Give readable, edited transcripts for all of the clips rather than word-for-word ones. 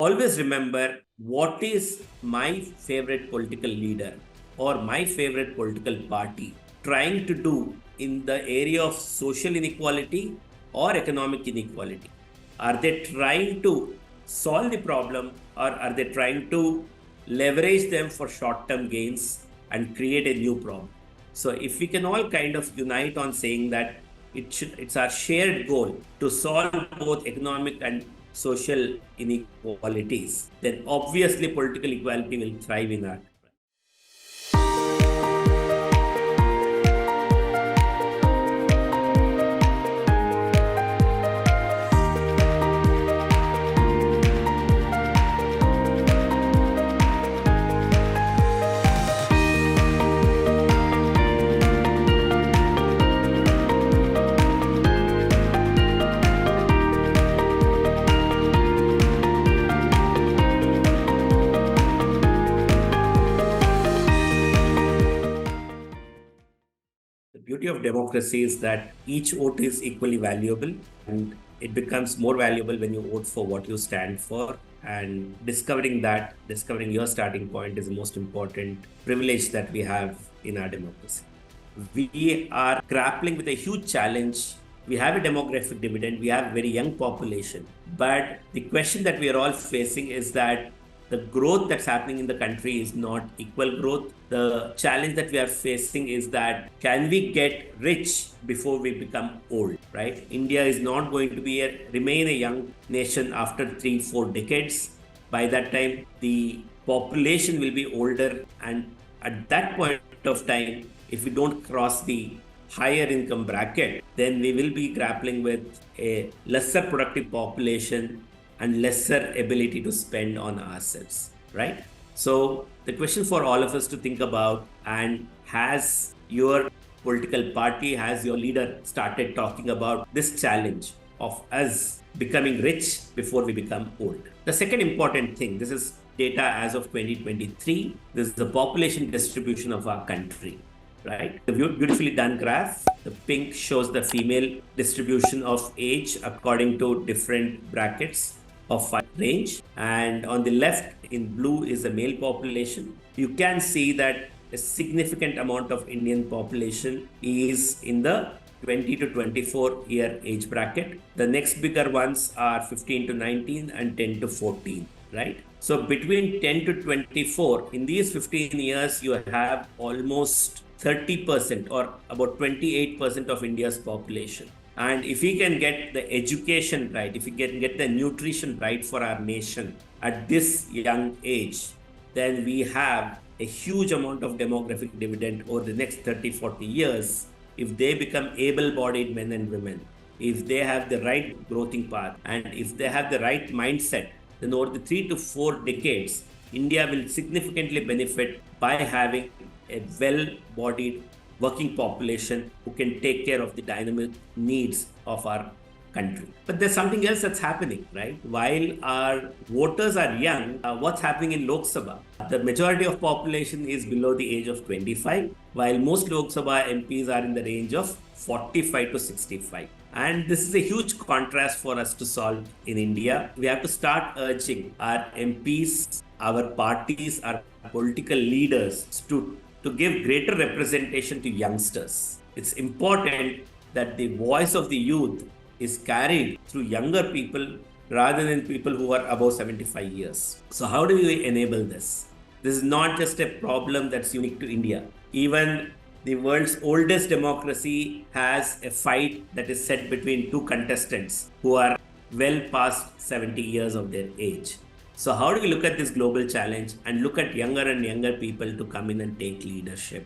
always remember what is my favorite political leader or my favorite political party trying to do in the area of social inequality or economic inequality. Are they trying to solve the problem, or are they trying to leverage them for short-term gains and create a new problem? So if we can all kind of unite on saying that it's our shared goal to solve both economic and social inequalities, then obviously political equality will thrive in our. The beauty of democracy is that each vote is equally valuable, and it becomes more valuable when you vote for what you stand for. And discovering your starting point is the most important privilege that we have in our democracy. We are grappling with a huge challenge. We have a demographic dividend, we have a very young population. But the question that we are all facing is that the growth that's happening in the country is not equal growth. The challenge that we are facing is that can we get rich before we become old, right? India is not going to remain a young nation after 3-4 decades. By that time, the population will be older, and at that point of time, if we don't cross the higher income bracket, then we will be grappling with a lesser productive population and lesser ability to spend on ourselves, right? So the question for all of us to think about, and has your political party, has your leader started talking about this challenge of us becoming rich before we become old? The second important thing, this is data as of 2023, this is the population distribution of our country, right? The beautifully done graph. The pink shows the female distribution of age according to different brackets of range, and on the left in blue is the male population. You can see that a significant amount of Indian population is in the 20 to 24 year age bracket. The next bigger ones are 15 to 19 and 10 to 14, right? So between 10 to 24, in these 15 years, you have almost 30% or about 28% of India's population. And if we can get the education right, if we can get the nutrition right for our nation at this young age, then we have a huge amount of demographic dividend over the next 30-40 years. If they become able-bodied men and women, if they have the right growing path, and if they have the right mindset, then over the 3 to 4 decades, India will significantly benefit by having a well-bodied working population who can take care of the dynamic needs of our country. But there's something else that's happening, right? While our voters are young, what's happening in Lok Sabha? The majority of population is below the age of 25, while most Lok Sabha MPs are in the range of 45 to 65. And this is a huge contrast for us to solve in India. We have to start urging our MPs, our parties, our political leaders to give greater representation to youngsters. It's important that the voice of the youth is carried through younger people rather than people who are above 75 years. So how do we enable this? This is not just a problem that's unique to India. Even the world's oldest democracy has a fight that is set between two contestants who are well past 70 years of their age. So how do we look at this global challenge and look at younger and younger people to come in and take leadership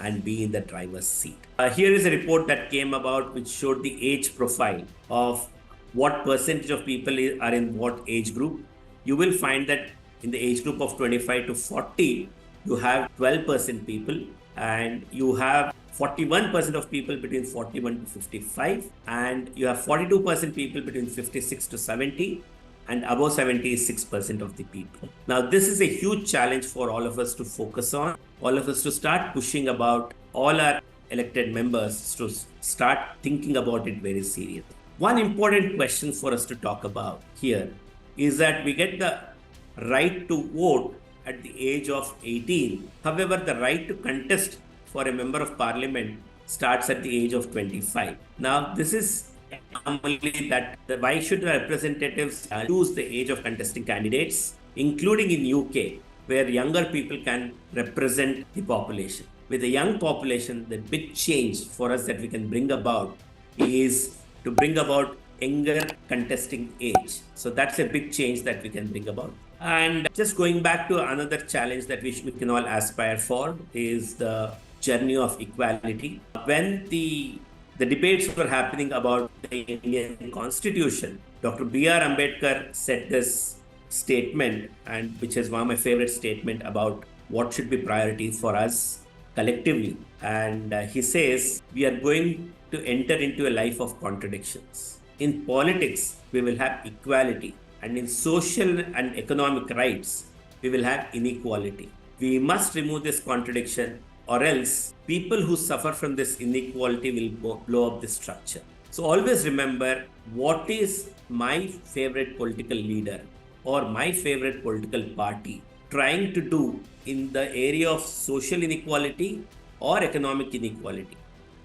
and be in the driver's seat? Here is a report that came about which showed the age profile of what percentage of people are in what age group. You will find that in the age group of 25 to 40, you have 12% people, and you have 41% of people between 41 to 55, and you have 42% people between 56 to 70, and above 70 is 6% of the people. Now, this is a huge challenge for all of us to focus on, all of us to start pushing about, all our elected members to start thinking about it very seriously. One important question for us to talk about here is that we get the right to vote at the age of 18. However, the right to contest for a member of parliament starts at the age of 25. Now, this is anomaly that why should the representatives choose the age of contesting candidates, including in UK, where younger people can represent the population. With a young population, the big change for us that we can bring about is to bring about younger contesting age. So that's a big change that we can bring about. And just going back to another challenge that we can all aspire for is the journey of equality. When the debates were happening about the Indian Constitution, Dr. B.R. Ambedkar said this statement, and which is one of my favorite statement about what should be priorities for us collectively. And he says, we are going to enter into a life of contradictions. In politics, we will have equality, and in social and economic rights, we will have inequality. We must remove this contradiction, or else people who suffer from this inequality will blow up the structure. So always remember, what is my favorite political leader or my favorite political party trying to do in the area of social inequality or economic inequality?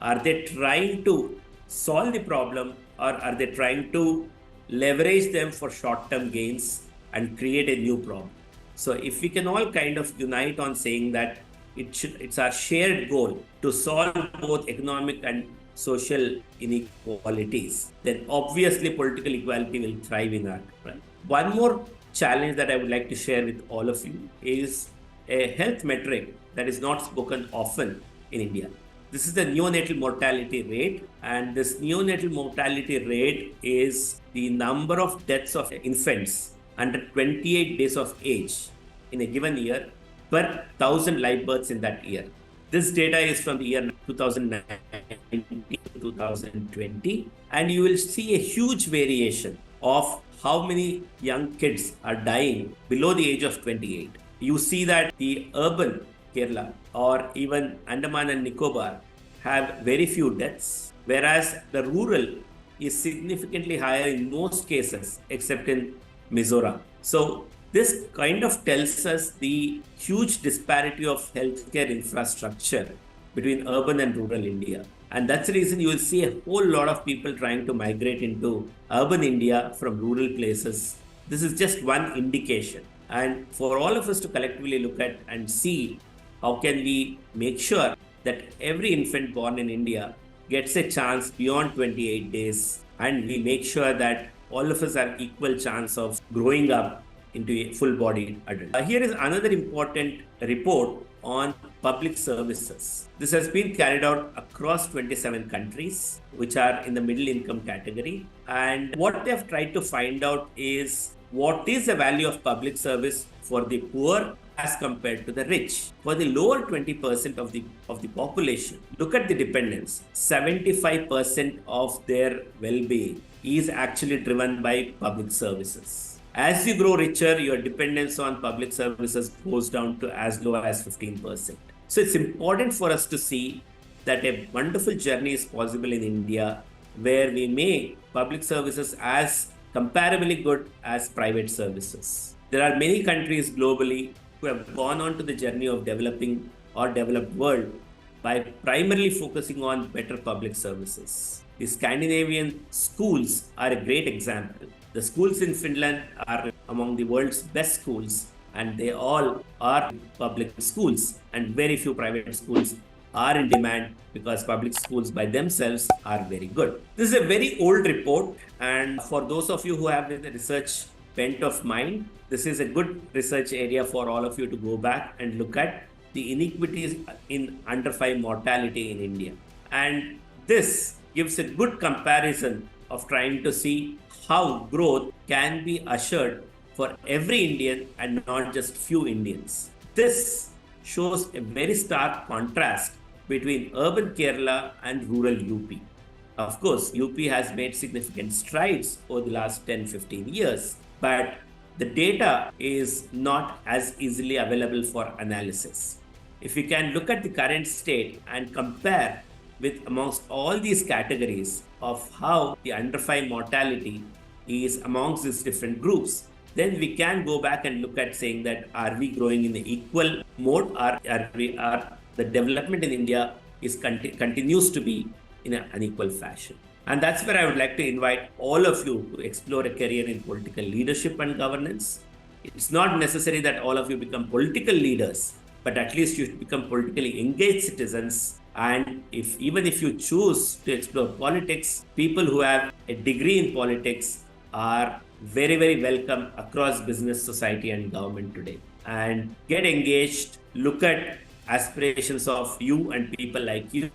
Are they trying to solve the problem, or are they trying to leverage them for short-term gains and create a new problem? So if we can all kind of unite on saying that it's our shared goal to solve both economic and social inequalities, then obviously political equality will thrive in our country. One more challenge that I would like to share with all of you is a health metric that is not spoken often in India. This is the neonatal mortality rate, and this neonatal mortality rate is the number of deaths of infants under 28 days of age in a given year per 1,000 live births in that year. This data is from the year 2019 to 2020, and you will see a huge variation of how many young kids are dying below the age of 28. You see that the urban Kerala or even Andaman and Nicobar have very few deaths, whereas the rural is significantly higher in most cases, except in Mizoram. So this kind of tells us the huge disparity of healthcare infrastructure between urban and rural India. And that's the reason you will see a whole lot of people trying to migrate into urban India from rural places. This is just one indication. And for all of us to collectively look at and see how can we make sure that every infant born in India gets a chance beyond 28 days, and we make sure that all of us have equal chance of growing up into a full-bodied adult. Here is another important report on public services. This has been carried out across 27 countries, which are in the middle income category. And what they have tried to find out is what is the value of public service for the poor as compared to the rich. For the lower 20% of the population, look at the dependence. 75% of their well-being is actually driven by public services. As you grow richer, your dependence on public services goes down to as low as 15%. So it's important for us to see that a wonderful journey is possible in India, where we make public services as comparably good as private services. There are many countries globally who have gone on to the journey of developing or developed world by primarily focusing on better public services. The Scandinavian schools are a great example. The schools in Finland are among the world's best schools, and they all are public schools, and very few private schools are in demand because public schools by themselves are very good. This is a very old report, and for those of you who have the research bent of mind, this is a good research area for all of you to go back and look at the inequities in under 5 mortality in India. And this gives a good comparison of trying to see how growth can be ushered for every Indian and not just few Indians. This shows a very stark contrast between urban Kerala and rural UP. Of course, UP has made significant strides over the last 10-15 years, but the data is not as easily available for analysis. If we can look at the current state and compare with amongst all these categories of how the under 5 mortality is amongst these different groups, then we can go back and look at saying that are we growing in the equal mode, or are the development in India continues to be in an unequal fashion. And that's where I would like to invite all of you to explore a career in political leadership and governance. It's not necessary that all of you become political leaders, but at least you become politically engaged citizens. And even if you choose to explore politics, people who have a degree in politics are very, very welcome across business, society, and government today. And get engaged, look at aspirations of you and people like you,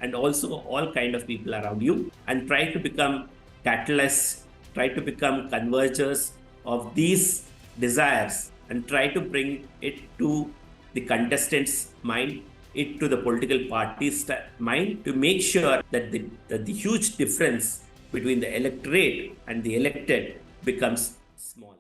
and also all kind of people around you, and try to become catalysts, try to become convergers of these desires, and try to bring it to the contestants' mind, it to the political parties' mind, to make sure that the huge difference between the electorate and the elected becomes small.